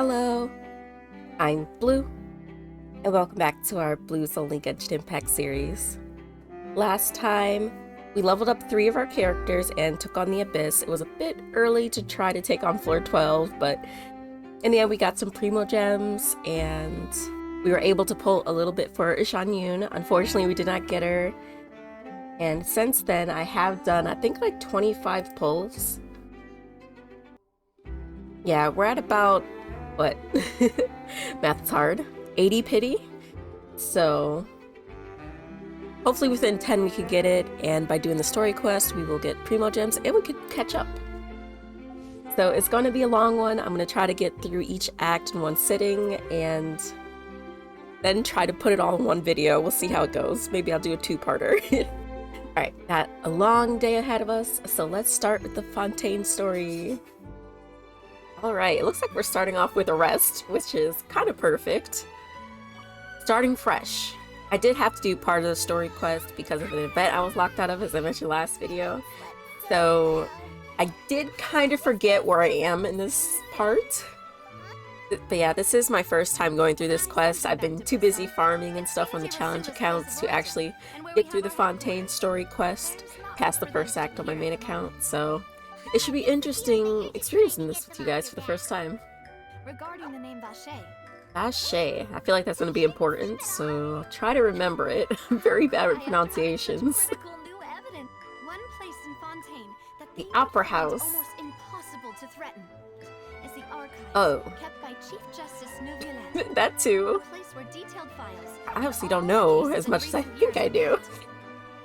Hello, I'm Blue, and welcome back to our Blues Only Genshin Impact series. Last time, we leveled up 3 of our characters and took on the Abyss. It was a bit early to try to take on floor 12, but in the end we got some Primo Gems, and we were able to pull a little bit for Ishan. Unfortunately, we did not get her, and since then I have done, I think, like 25 pulls. Yeah, we're at about, what? Math's hard. 80 pity. So hopefully within 10 we could get it, and by doing the story quest we will get Primo Gems and we could catch up. So it's going to be a long one. I'm going to try to get through each act in one sitting and then try to put it all in one video. We'll see how it goes. Maybe I'll do a 2-parter. Alright, got a long day ahead of us, so let's start with the Fontaine story. Alright, it looks like we're starting off with a rest, which is kind of perfect. Starting fresh. I did have to do part of the story quest because of an event I was locked out of, as I mentioned last video. So I did kind of forget where I am in this part. But yeah, this is my first time going through this quest. I've been too busy farming and stuff on the challenge accounts to actually get through the Fontaine story quest past the first act on my main account, so it should be interesting experiencing this with you guys for the first time. Regarding the name Vache. Vache. I feel like that's going to be important, so I'll try to remember it. I'm very bad at pronunciations. One place in Fontaine that The Opera House. almost impossible to threaten is the archive kept by Chief Justice Neuvillette. That too. A place where detailed files. I honestly don't know as much as I think I do.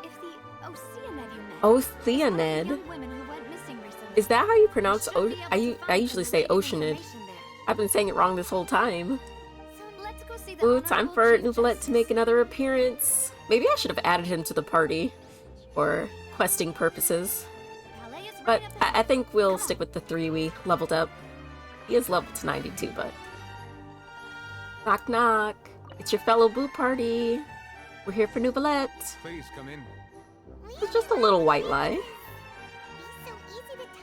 If the Oceanid you met. Oceanid? Young women who went missing recently. Is that how you pronounce I usually say Oceanid. I've been saying it wrong this whole time. So let's go see the Ooh, time for Neuvillette to make another appearance. Maybe I should have added him to the party for questing purposes. But I think we'll stick with the 3 we leveled up. He is leveled to 92, but... Knock knock! It's your fellow Blue party! We're here for Neuvillette! Please come in. It's just a little white lie.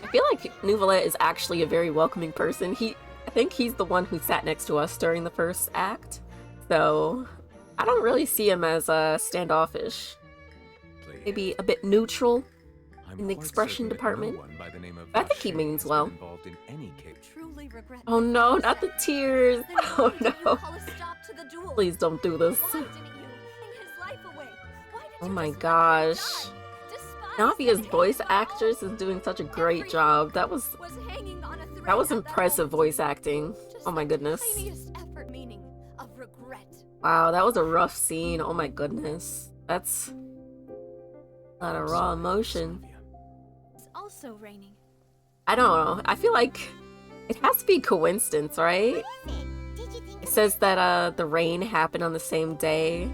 I feel like Neuvillette is actually a very welcoming person. I think he's the one who sat next to us during the first act. So, I don't really see him as standoffish. Maybe a bit neutral in the expression department. I think he means well. Oh no, not the tears! Oh no. Please don't do this. Oh my gosh. Navia's voice actress is doing such a great job. That was impressive voice acting. Oh my goodness. Wow, that was a rough scene. Oh my goodness. That's a lot of raw emotion. It's also raining. I don't know. I feel like it has to be coincidence, right? It says that the rain happened on the same day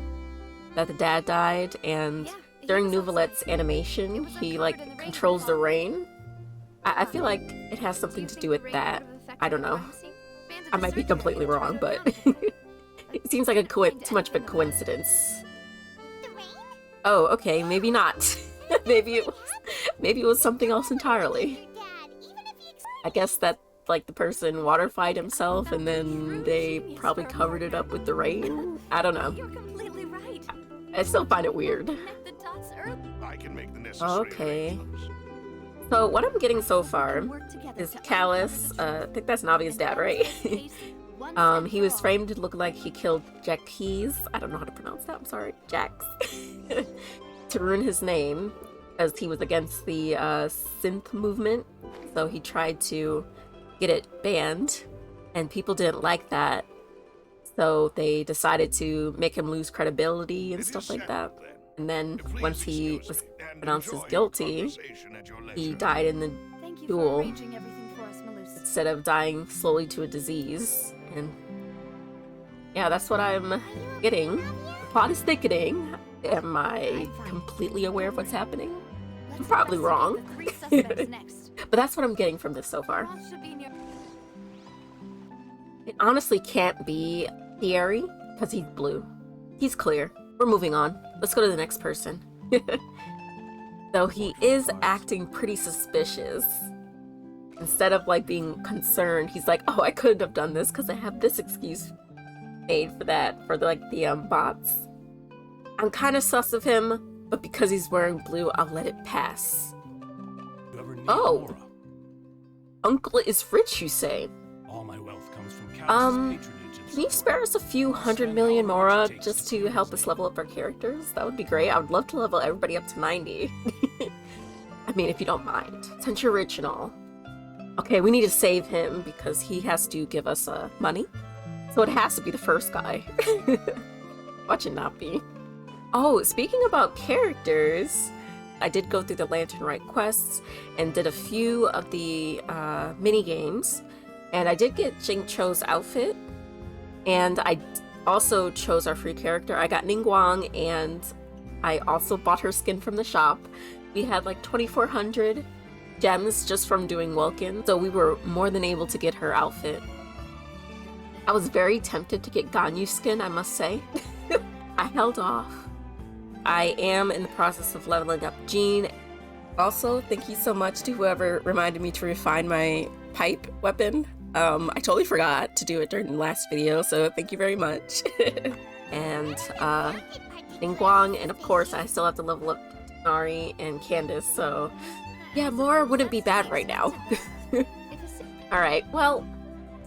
that the dad died, and during Neuvillette's animation, he like controls the rain. I feel like it has something to do with that. I don't know. I might be completely wrong, but it seems like too much of a coincidence. Oh, okay, maybe not. maybe it was something else entirely. I guess that like the person waterfied himself and then they probably covered it up with the rain. I don't know. You're completely right. I still find it weird. Connect the dots early. I can make the necessary Okay. arrangements. So what I'm getting so far Work together is to Callus. I think that's Navia's dad, right? He was framed to look like he killed Jacques. I don't know how to pronounce that. I'm sorry, Jax. To ruin his name, as he was against the synth movement. So he tried to get it banned, and people didn't like that. So they decided to make him lose credibility and stuff like that. And then once he was pronounced as guilty, he died in the Thank you duel for arranging everything for us, Malus. instead of dying slowly to a disease. And yeah, that's what I'm getting. The plot is thickening. Am I completely aware of what's happening? I'm probably wrong. But that's what I'm getting from this so far. It honestly can't be Thierry, because he's blue. He's clear. We're moving on. Let's go to the next person. Though he is acting pretty suspicious. Instead of like being concerned, he's like, oh, I couldn't have done this because I have this excuse made for that, for like the bots. I'm kind of sus of him, but because he's wearing blue, I'll let it pass. Oh, Uncle is rich, you say? All my wealth comes from patronage. Can you spare us a few 100 million mora just to help us level up our characters? That would be great. I would love to level everybody up to 90. I mean, if you don't mind, since you're rich and all. Okay, we need to save him because he has to give us money. So it has to be the first guy. Watch it not be. Oh, speaking about characters, I did go through the Lantern Rite quests and did a few of the mini games. And I did get Jing Cho's outfit. And I also chose our free character. I got Ningguang, and I also bought her skin from the shop. We had like 2,400 gems just from doing Welkin, so we were more than able to get her outfit. I was very tempted to get Ganyu's skin, I must say. I held off. I am in the process of leveling up Jean. Also, thank you so much to whoever reminded me to refine my pipe weapon. I totally forgot to do it during the last video, so thank you very much. And Ningguang, and of course I still have to level up Nari and Candace, so yeah, more wouldn't be bad right now. Alright, well,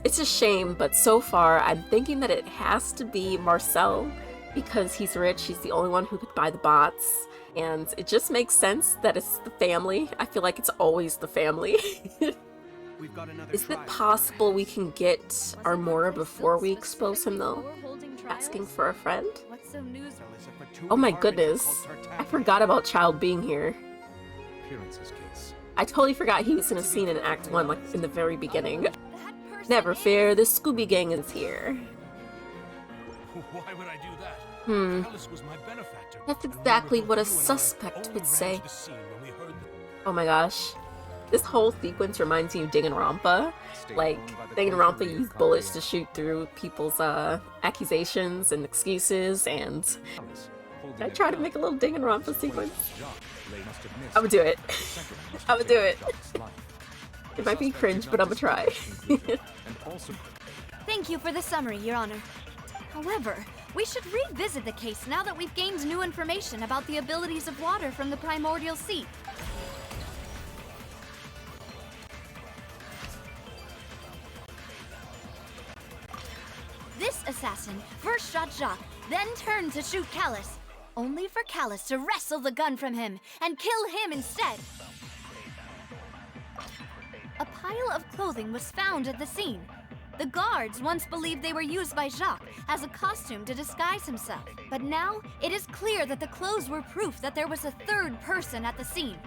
it's a shame, but so far I'm thinking that it has to be Marcel, because he's rich, he's the only one who could buy the bots, and it just makes sense that it's the family. I feel like it's always the family. Is it possible we can get our Mora before we expose him, though? Asking for a friend? Oh my goodness. I forgot about Child being here. I totally forgot he was in a scene in Act 1, like in the very beginning. Never fear, the Scooby Gang is here. Why would I do that? Alice was my benefactor. That's exactly what a suspect would say. Oh my gosh. This whole sequence reminds me of Danganronpa. Like, Danganronpa used bullets to shoot through people's accusations and excuses, and I try to make a little Danganronpa sequence. I would do it. I would do it. It might be cringe, but I'm gonna try. Thank you for the summary, Your Honor. However, we should revisit the case now that we've gained new information about the abilities of water from the primordial sea. This assassin first shot Jacques, then turned to shoot Callus, only for Callus to wrestle the gun from him and kill him instead. A pile of clothing was found at the scene. The guards once believed they were used by Jacques as a costume to disguise himself, but now it is clear that the clothes were proof that there was a third person at the scene,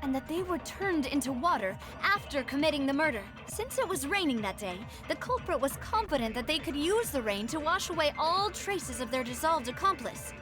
and that they were turned into water after committing the murder. Since it was raining that day, the culprit was confident that they could use the rain to wash away all traces of their dissolved accomplice.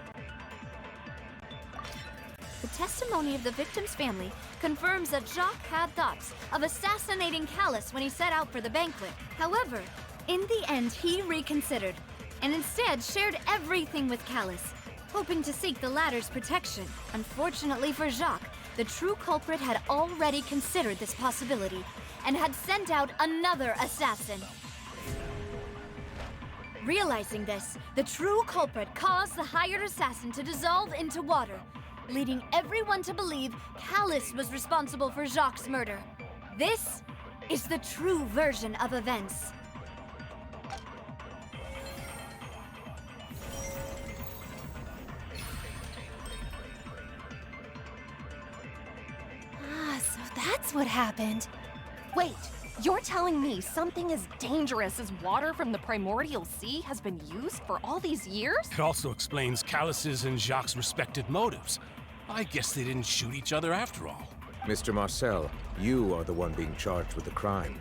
The testimony of the victim's family confirms that Jacques had thoughts of assassinating Callus when he set out for the banquet. However, in the end, he reconsidered, and instead shared everything with Callus, hoping to seek the latter's protection. Unfortunately for Jacques, the true culprit had already considered this possibility, and had sent out another assassin. Realizing this, the true culprit caused the hired assassin to dissolve into water, leading everyone to believe Callus was responsible for Jacques' murder. This is the true version of events. So that's what happened. Wait, you're telling me something as dangerous as water from the primordial sea has been used for all these years? It also explains Callus's and Jacques' respected motives. I guess they didn't shoot each other after all. Mr. Marcel, you are the one being charged with the crime.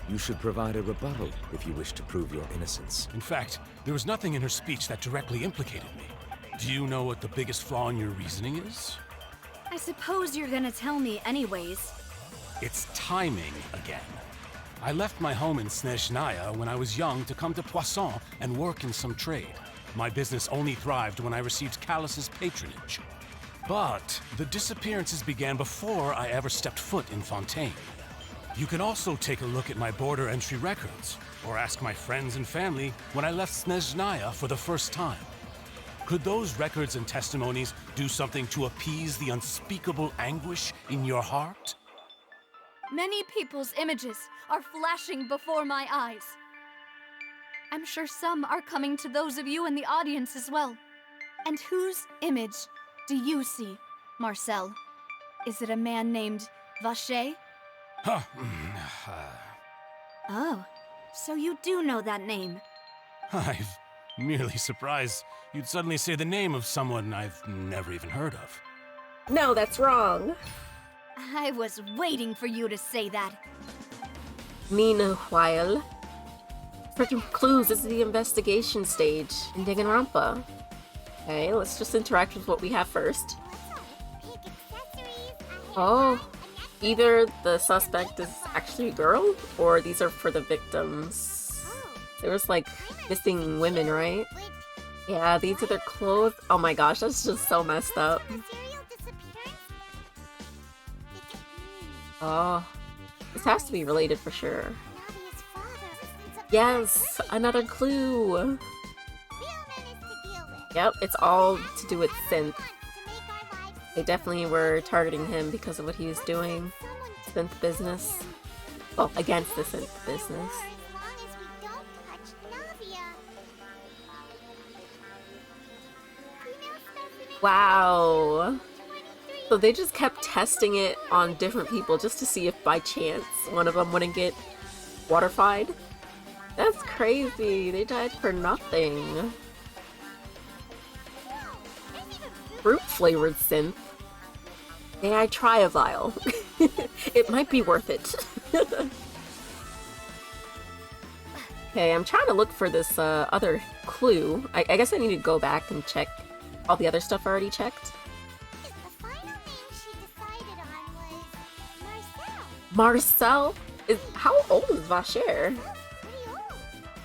You should provide a rebuttal if you wish to prove your innocence. In fact, there was nothing in her speech that directly implicated me. Do you know what the biggest flaw in your reasoning is? I suppose you're gonna tell me anyways. It's timing again. I left my home in Snezhnaya when I was young to come to Poisson and work in some trade. My business only thrived when I received Callus's patronage. But the disappearances began before I ever stepped foot in Fontaine. You can also take a look at my border entry records, or ask my friends and family when I left Snezhnaya for the first time. Could those records and testimonies do something to appease the unspeakable anguish in your heart? Many people's images are flashing before my eyes. I'm sure some are coming to those of you in the audience as well. And whose image do you see, Marcel? Is it a man named Vacher? Huh. Oh, so you do know that name. I'm merely surprised you'd suddenly say the name of someone I've never even heard of. No, that's wrong. I was waiting for you to say that. Meanwhile, for clues, this is the investigation stage in Danganronpa. Okay, let's just interact with what we have first. Oh, either the suspect is actually a girl, or these are for the victims. There was like missing women, right? Yeah, these are their clothes. Oh my gosh, that's just so messed up. Oh, this has to be related for sure. Yes, another clue. Yep, it's all to do with synth. They definitely were targeting him because of what he was doing. Synth business. Well, against the synth business. Wow. So they just kept testing it on different people just to see if by chance one of them wouldn't get waterfied. That's crazy. They died for nothing. Fruit flavored synth. May I try a vial? It might be worth it. Okay, I'm trying to look for this other clue. I guess I need to go back and check all the other stuff I already checked. The final name she decided on was Marcel. Marcel? How old is Vacher? Pretty old.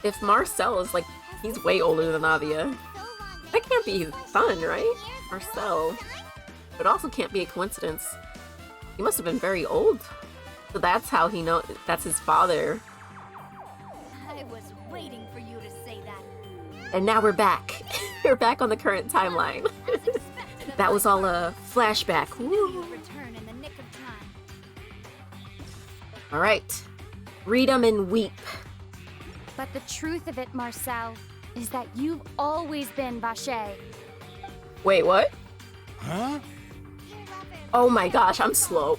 If Marcel is like, he's way older than Avia. So long That can't be his son, right? Marcel. It also can't be a coincidence. He must have been very old. So that's how he knows that's his father. I was waiting for you to say that. And now we're back. We're back on the current timeline. As expected of That was my all a flashback. you Woo. return in the nick of time. Alright. Read 'em and weep. But the truth of it, Marcel, is that you've always been Vacher. Wait, what? Huh? Oh my gosh, I'm slow.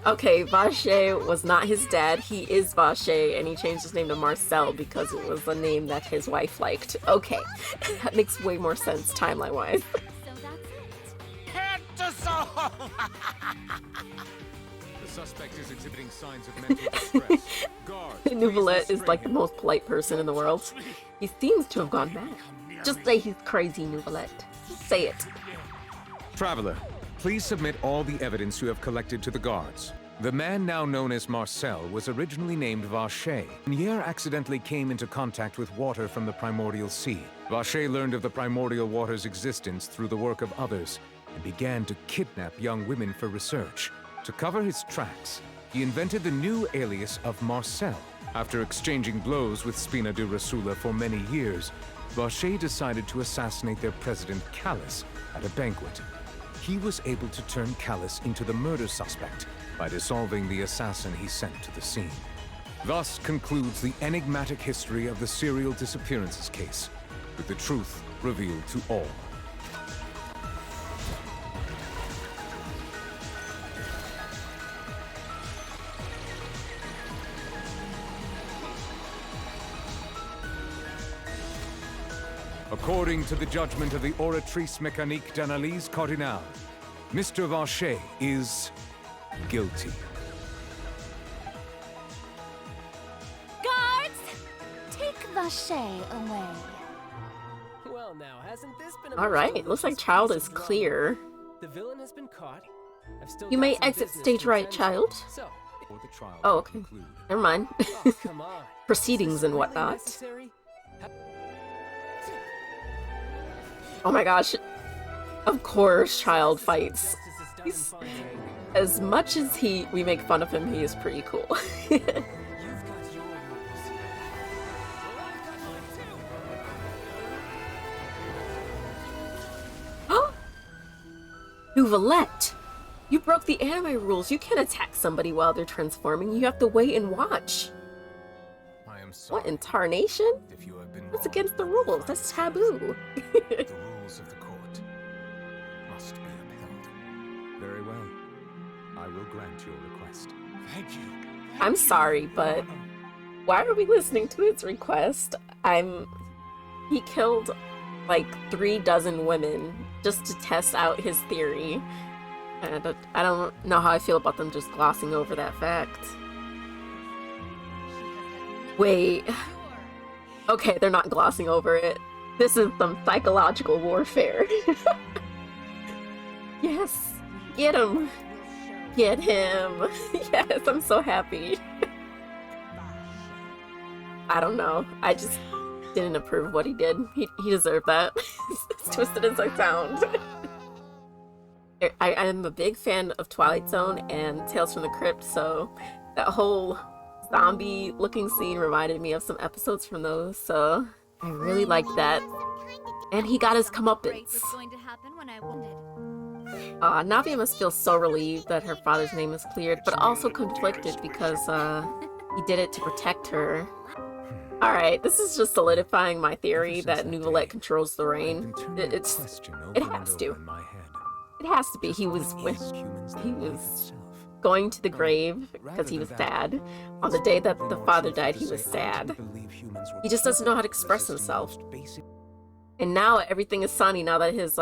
Okay, Vacher was not his dad. He is Vacher, and he changed his name to Marcel because it was the name that his wife liked. Okay, that makes way more sense timeline-wise. So that's it. The suspect is exhibiting signs of mental distress. Guards, please Nouvelette is restrain like the him. most polite person in the world. He seems to have gone mad. Just say he's crazy, Nouvelette. Say it. Traveler, please submit all the evidence you have collected to the guards. The man now known as Marcel was originally named Vacher. Nier accidentally came into contact with water from the primordial sea. Vacher learned of the primordial water's existence through the work of others and began to kidnap young women for research. To cover his tracks, he invented the new alias of Marcel. After exchanging blows with Spina de Rasula for many years, Vacher decided to assassinate their president, Callus, at a banquet. He was able to turn Callus into the murder suspect by dissolving the assassin he sent to the scene. Thus concludes the enigmatic history of the serial disappearances case, with the truth revealed to all. According to the judgment of the Oratrice Mécanique d'Analyse Cardinale, Mr. Vacher is guilty. Guards! Take Vacher away. Well, now, hasn't this been a Alright, most looks like delicious child piece is of clear. drama? The villain has been caught. I've still You got may some exit business stage to right, attend to. child. So, For the trial Oh, to okay. conclude. Never mind. oh, come on. Proceedings Is this and really whatnot. necessary? Oh my gosh. Of course, child fights. Justice is done in He's- Fontaine. As much as we make fun of him, he is pretty cool. You've got your rules. Well, I've got mine too. Nouvellette! You broke the anime rules. You can't attack somebody while they're transforming. You have to wait and watch. I am sorry. What in tarnation? If you have been That's wrong against the with my rules. That's father's taboo. The rules of the court must be upheld. Very well. I will grant your request. Thank you. I'm sorry, but why are we listening to his request? He killed like 36 women just to test out his theory. And I don't know how I feel about them just glossing over that fact. Wait. Okay, they're not glossing over it. This is some psychological warfare. Yes! Get him! Get him! Yes, I'm so happy. I don't know. I just didn't approve of what he did. He deserved that. As twisted as I sound. I'm a big fan of Twilight Zone and Tales from the Crypt, so that whole zombie looking scene reminded me of some episodes from those, so I really liked that. And he got his comeuppance. What's going to happen when I wounded? Navia must feel so relieved that her father's name is cleared, but also conflicted because he did it to protect her. Alright, this is just solidifying my theory that Nouvellette controls the rain. It has to. It has to be. He was going to the grave because he was sad. On the day that the father died, he was sad. He just doesn't know how to express himself. And now everything is sunny now that his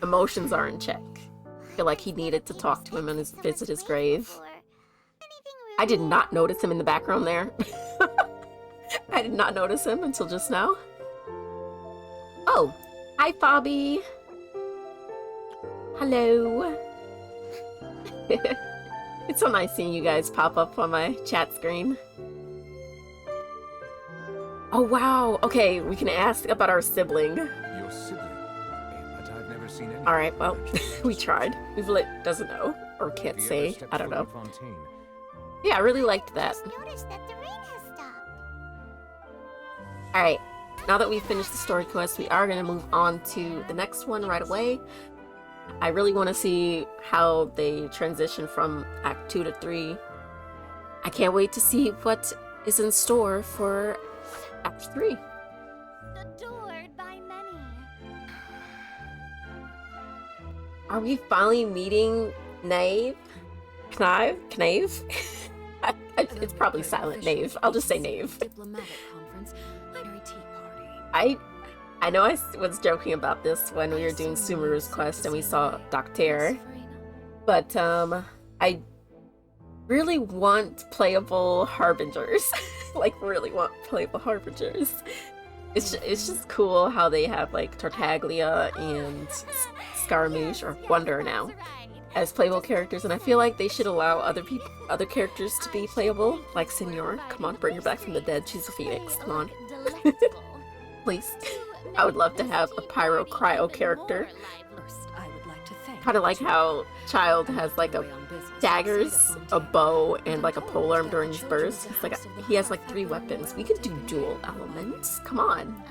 emotions are in check. I feel like he needed to talk to him and visit his grave. I did not notice him in the background there. I did not notice him until just now. Oh, hi Bobby. Hello. It's so nice seeing you guys pop up on my chat screen. Oh wow, okay, we can ask about our sibling. Your sibling? But I've never seen any. Alright, well, we tried. Nouvellette doesn't know, or can't Have you say, ever stepped I don't know. foot in Fontaine? Yeah, I really liked that. Noticed that the rain has stopped. Alright, now that we've finished the story quest, we are going to move on to the next one right away. I really want to see how they transition from Act 2 to 3. I can't wait to see what is in store for Act 3. Adored by many. Are we finally meeting Knave? Knave? It's probably silent Knave. I'll just say Knave. Diplomatic conference, tea party. I know I was joking about this when we were doing Sumeru's quest and we saw Doctor, but I really want playable Harbingers. Like, really want playable Harbingers. It's just cool how they have, like, Tartaglia and Scaramouche, or Wonder now, as playable characters, and I feel like they should allow other characters to be playable, like Senor. Come on, bring her back from the dead. She's a phoenix. Come on. Please. I would love to have a Pyro Cryo character. First, I would like to thank Kind of like how Child has like a daggers, a bow, and like a polearm during his burst. He has like 3 weapons. We could do dual elements. Come on.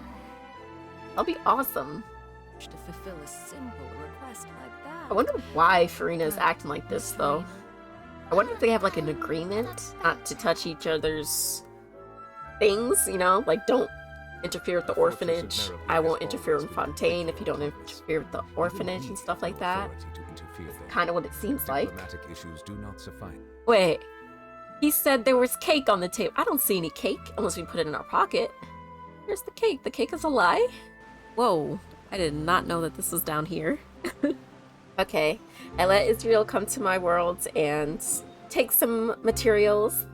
That'll be awesome. to fulfill a simple request like that. I wonder why Farina is acting like this though. I wonder if they have like an agreement not to touch each other's things, you know? Like, don't interfere with the orphanage. I won't interfere in Fontaine if you don't interfere with the orphanage and stuff like that. Kind of what it seems like. Diplomatic issues do not suffice. Wait, he said there was cake on the table. I don't see any cake unless we put it in our pocket. Where's the cake? The cake is a lie? Whoa, I did not know that this was down here. Okay, I let Israel come to my world and take some materials.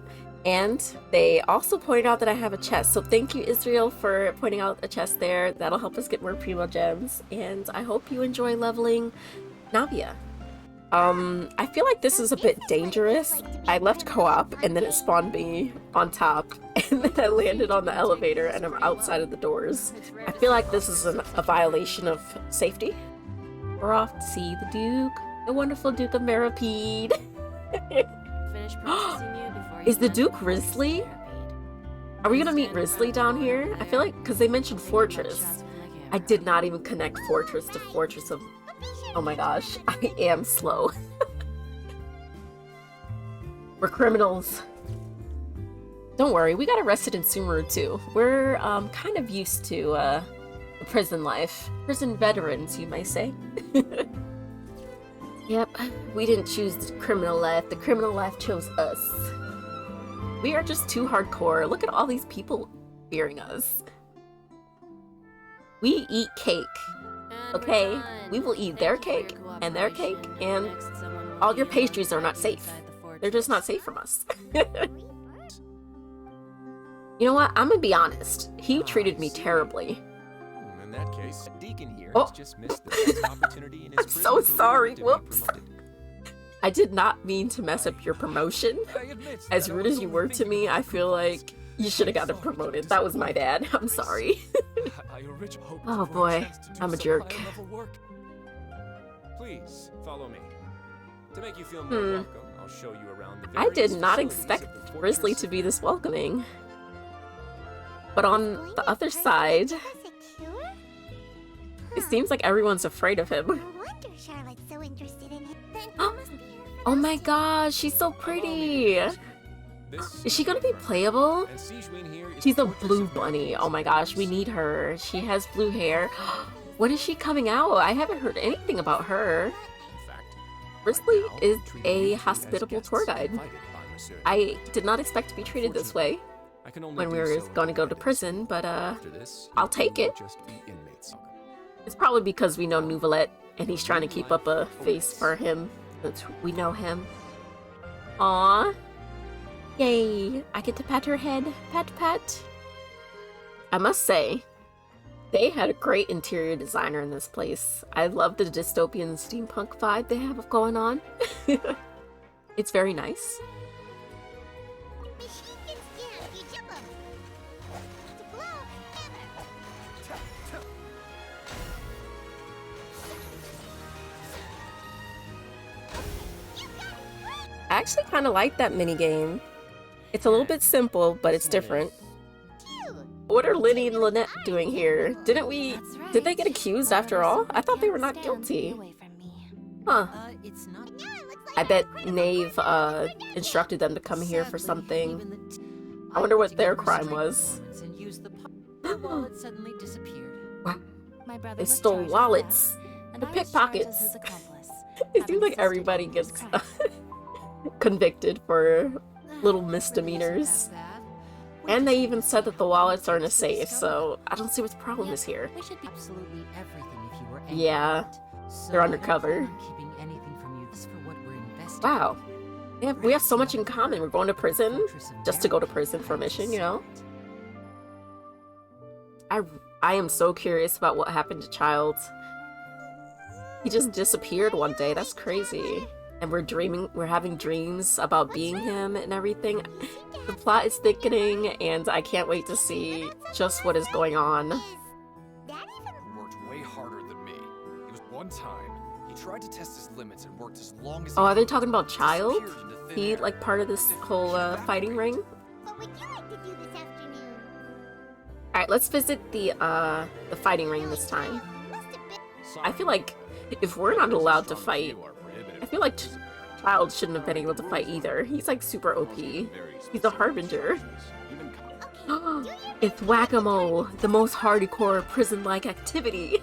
And they also pointed out that I have a chest. So thank you, Israel, for pointing out a chest there. That'll help us get more Primo Gems. And I hope you enjoy leveling Navia. I feel like this is a bit dangerous. I left co-op and then it spawned me on top. And then I landed on the elevator and I'm outside of the doors. I feel like this is a violation of safety. We're off to see the Duke. The wonderful Duke of Meripede. Finish processing you before Is you the let Duke go. Risley? Are we gonna meet Risley down here? I feel like, because they mentioned Fortress. I did not even connect Fortress to Fortress of... Oh my gosh, I am slow. We're criminals. Don't worry, we got arrested in Sumeru too. We're kind of used to the prison life. Prison veterans, you may say. Yep, we didn't choose the criminal life. The criminal life chose us. We are just too hardcore. Look at all these people fearing us. We eat cake. And we're Okay, done. we will eat Thank their you for your cake and their cake, cooperation. and Next, someone will all be your allowed pastries are not to safe. inside the They're just not fortress. safe from us. You know what? I'm gonna be honest. He treated me terribly. In that case, Deacon here Oh. has just missed the best opportunity in his I'm so prison career sorry. to be Whoops. promoted. I did not mean to mess up your promotion. I admit As that I rude was as you only were to thinking me, about I the feel like you should have gotten promoted. That was my bad. I'm sorry. I originally hoped Oh, for a boy. chance to do I'm a some jerk. high-level work. Please follow me. To make you feel more welcome, I'll show you around the I did various not facilities expect of the Grizzly fortress. to be this welcoming. But on the other side, it seems like everyone's afraid of him. wonder Charlotte's so interested in him. Then he must be here for Oh the my sake. gosh, she's so pretty. This Is she gonna be my friend. playable? And Sijuin here is She's the a fortress blue of bunny. Meripede. Oh my gosh, we need her. She has blue hair. When is she coming out? I haven't heard anything about her. In fact, Grizzly right now, is I'm treating a you two as hospitable guests tour guide. invited by Monsieur. I did not expect to be treated this way I can only when we do were so going to go to independently. prison, but After this, I'll you take two will it. just be inmates. It's probably because we know Nouvelette and he's trying to keep up a face for him since we know him. Aww. Yay, I get to pat her head. Pat, pat. I must say, they had a great interior designer in this place. I love the dystopian steampunk vibe they have going on. It's very nice. Machine gets jammed, you jump 'em. To blow, I actually kind of like that minigame. It's a little bit simple, but it's different. What are Linny and Lynette doing here? Didn't we... That's right. Did they get accused after all? I thought they were not Stand guilty. away from me. Huh. It's not. I bet Nave instructed them to come here for something. I wonder what their crime was. And use the their wallet suddenly disappeared. My brother They was stole charged with wallets. that, and The I was charged pickpockets. as his accomplice, It having seems like assisted everybody in his gets crime. convicted for little misdemeanors. And they even said that the wallets are in a safe, so I don't see what the problem is here. We should be absolutely everything if you were Yeah, angry. So they're I undercover. don't plan on keeping anything from you. This is for what we're investigating. Wow. We have so much in common. We're going to prison just to go to prison for a mission, you know? I am so curious about what happened to Childs. He just disappeared one day. That's crazy. And we're having dreams about being him and everything. The plot is thickening, and I can't wait to see just what is going on. Worked way harder than me. It was one time he tried to test his limits and worked as long as Oh, he are they could, talking about Child? disappeared into thin He air. like part of this whole fighting ring? What would you like to do this afternoon? All right, let's visit the fighting ring this time. I feel like if we're not allowed to fight, I feel like Child shouldn't have been able to fight either. He's like super OP. He's a harbinger. It's whack-a-mole, the most hardcore prison-like activity.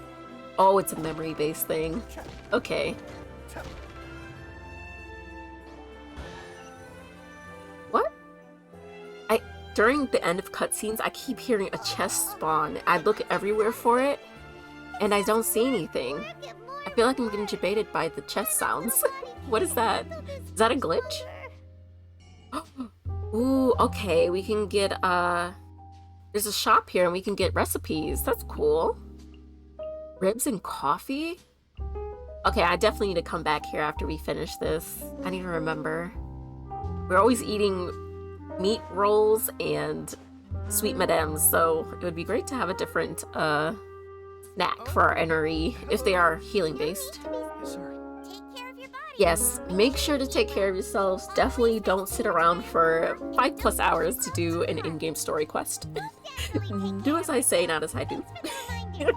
Oh, it's a memory-based thing. Okay. What? During the end of cutscenes, I keep hearing a chest spawn. I look everywhere for it, and I don't see anything. I feel like I'm getting debated by the chest sounds. What is that? Is that a glitch? Ooh, okay, we can get, there's a shop here and we can get recipes. That's cool. Ribs and coffee? Okay, I definitely need to come back here after we finish this. I need to remember. We're always eating meat rolls and sweet madames, so it would be great to have a different, snack for our NRE, if they are healing based. Sorry. Take care of your body. Yes, make sure to take care of yourselves. Definitely don't sit around for 5+ hours to do an in-game story quest. Do as I say, not as I do. There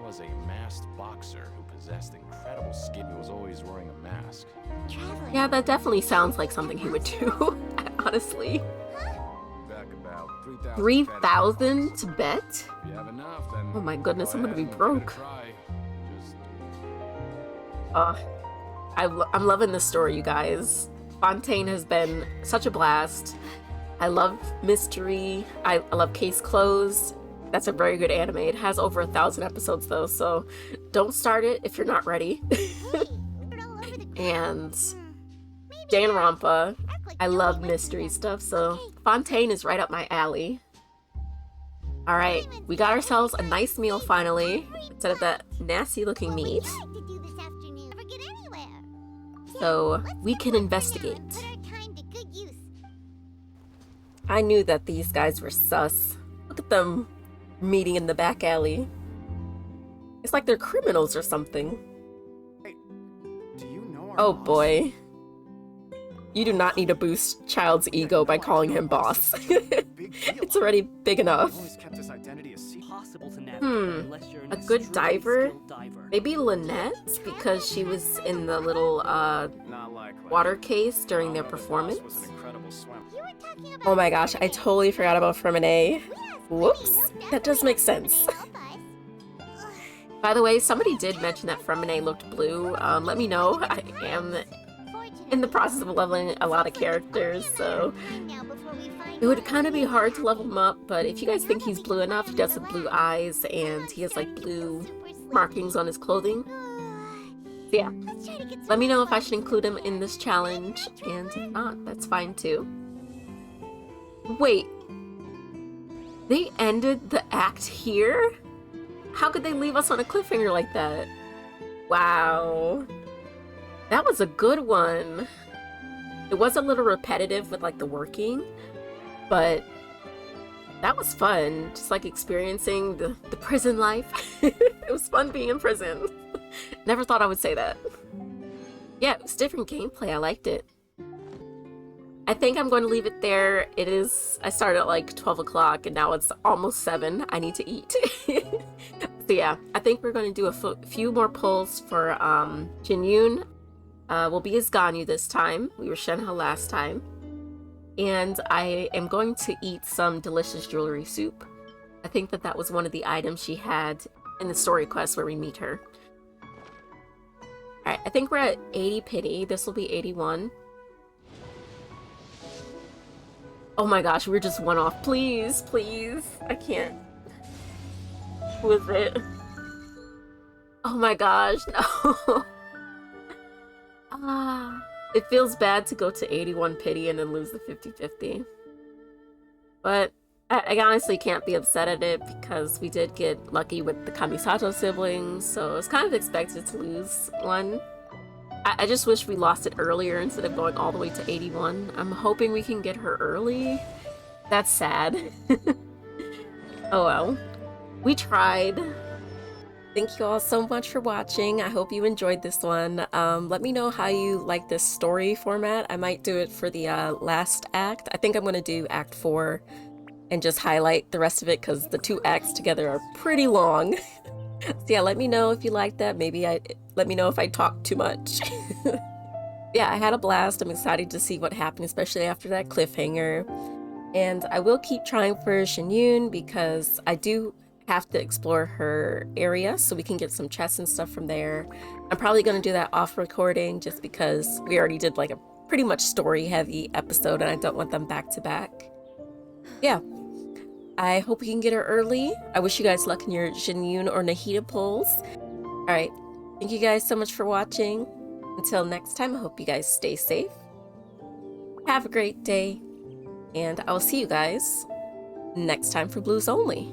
was a masked boxer who possessed incredible skill. He was always wearing a mask. Yeah, that definitely sounds like something he would do, honestly. Back about 3,000. 3,000 to bet? If you have enough, then Oh my goodness, go I'm gonna be ahead and give it a broke. try. Just I'm loving this story, you guys. Fontaine has been such a blast. I love Mystery. I love Case Closed. That's a very good anime. It has over 1,000 episodes though, so don't start it if you're not ready. And Danganronpa. I love mystery stuff, so Fontaine is right up my alley. Alright, we got ourselves a nice meal finally, instead of that nasty looking meat. So we can investigate. I knew that these guys were sus. Look at them meeting in the back alley. It's like they're criminals or something. do you know our Oh boss? boy. You do not need to boost Child's ego by calling him boss. It's already big enough. Always kept his identity a secret. A good diver? Maybe Lynette, because she was in the little Not likely. water case during their However, the boss performance. was an incredible swimmer. Oh my gosh, I totally forgot about Fremine. Whoops, that does make sense. By the way, somebody did mention that Fremine looked blue. Let me know. I am in the process of leveling a lot of characters, so it would kind of be hard to level him up, but if you guys think he's blue enough, he does have blue eyes and he has like blue markings on his clothing. So yeah, let me know if I should include him in this challenge, and if not, that's fine too. Wait, they ended the act here? How could they leave us on a cliffhanger like that? Wow. That was a good one. It was a little repetitive with like the working, but that was fun. Just like experiencing the prison life. It was fun being in prison. Never thought I would say that. Yeah, it was different gameplay. I liked it. I think I'm going to leave it there. I started at like 12 o'clock and now it's almost 7. I need to eat. So yeah, I think we're going to do a few more pulls for Jinyun. We'll be as Ganyu this time. We were Shenhe last time. And I am going to eat some delicious jewelry soup. I think that was one of the items she had in the story quest where we meet her. Alright, I think we're at 80 pity. This will be 81. Oh my gosh, we're just one off. Please, please. I can't. Who is it? Oh my gosh, no. It feels bad to go to 81 pity and then lose the 50-50. But I honestly can't be upset at it because we did get lucky with the Kamisato siblings, so it's kind of expected to lose one. I just wish we lost it earlier instead of going all the way to 81. I'm hoping we can get her early. That's sad. Oh well. We tried. Thank you all so much for watching. I hope you enjoyed this one. Let me know how you like this story format. I might do it for the last act. I think I'm going to do Act 4 and just highlight the rest of it because the 2 acts together are pretty long. So yeah, let me know if you like that. Let me know if I talk too much. Yeah, I had a blast. I'm excited to see what happened, especially after that cliffhanger. And I will keep trying for Jinyun because I do have to explore her area so we can get some chests and stuff from there. I'm probably going to do that off recording just because we already did like a pretty much story heavy episode and I don't want them back to back. Yeah. I hope we can get her early. I wish you guys luck in your Jinyun or Nahida pulls. Alright, thank you guys so much for watching. Until next time, I hope you guys stay safe. Have a great day. And I will see you guys next time for Blues Only.